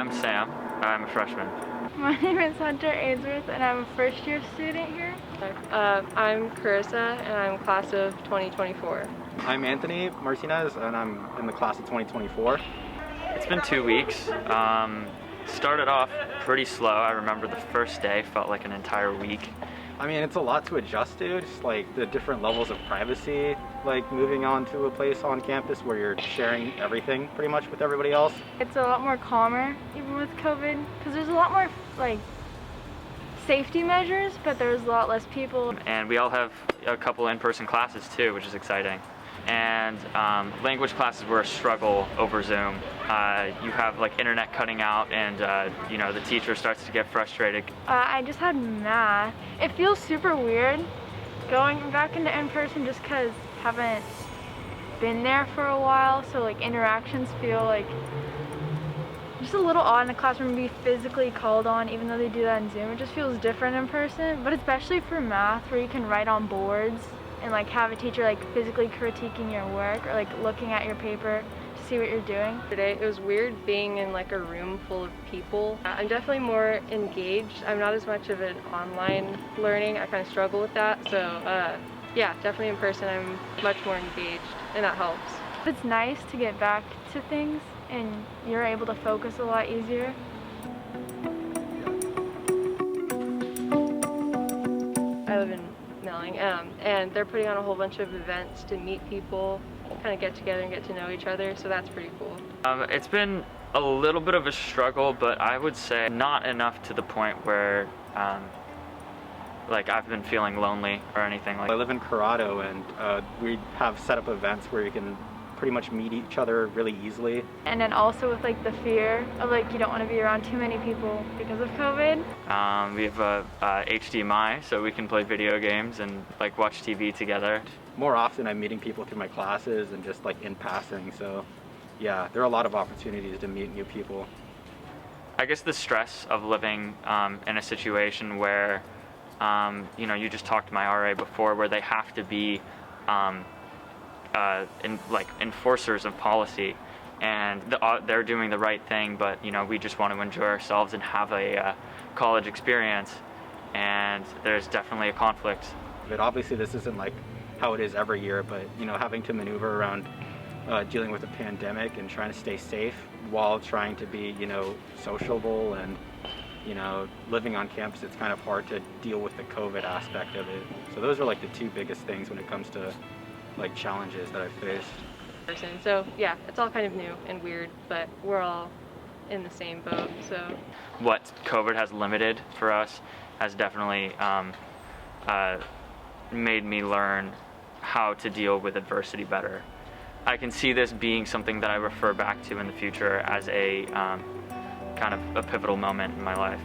I'm Sam. I'm a freshman. My name is Hunter Ainsworth, and I'm a first-year student here. I'm Carissa, and I'm class of 2024. I'm Anthony Martinez, and I'm in the class of 2024. It's been 2 weeks. Started off pretty slow. I remember the first day felt like an entire week. I mean, it's a lot to adjust to, just like the different levels of privacy, like moving on to a place on campus where you're sharing everything pretty much with everybody else. It's a lot more calmer, even with COVID, because there's a lot more like safety measures, but there's a lot less people. And we all have a couple in-person classes too, which is exciting. And language classes were a struggle over Zoom. You have like internet cutting out, and you know, the teacher starts to get frustrated. I just had math. It feels super weird going back into in-person just because I haven't been there for a while, so like interactions feel like just a little odd in the classroom to be physically called on, even though they do that in Zoom. It just feels different in person, but especially for math where you can write on boards and like have a teacher like physically critiquing your work or like looking at your paper to see what you're doing. Today it was weird being in like a room full of people. I'm definitely more engaged. I'm not as much of an online learning. I kind of struggle with that. So yeah, definitely in person I'm much more engaged, and that helps. It's nice to get back to things and you're able to focus a lot easier. I live in Melling, and they're putting on a whole bunch of events to meet people, kind of get together and get to know each other, so that's pretty cool. It's been a little bit of a struggle, but I would say not enough to the point where like I've been feeling lonely or anything like that. I live in Corrado, and we have set up events where you can pretty much meet each other really easily. And then also with like the fear of like you don't want to be around too many people because of COVID. We have a HDMI, so we can play video games and like watch TV together. More often I'm meeting people through my classes and just like in passing, so yeah, there are a lot of opportunities to meet new people. I guess the stress of living in a situation where you know, you just talked to my RA before, where they have to be like enforcers of policy, and they're doing the right thing, but you know, we just want to enjoy ourselves and have a college experience, and there's definitely a conflict. But obviously this isn't like how it is every year, but you know, having to maneuver around dealing with a pandemic and trying to stay safe while trying to be, you know, sociable and, you know, living on campus, it's kind of hard to deal with the COVID aspect of it. So those are like the two biggest things when it comes to like challenges that I've faced. So yeah, it's all kind of new and weird, but we're all in the same boat, so. What COVID has limited for us has definitely made me learn how to deal with adversity better. I can see this being something that I refer back to in the future as a kind of a pivotal moment in my life.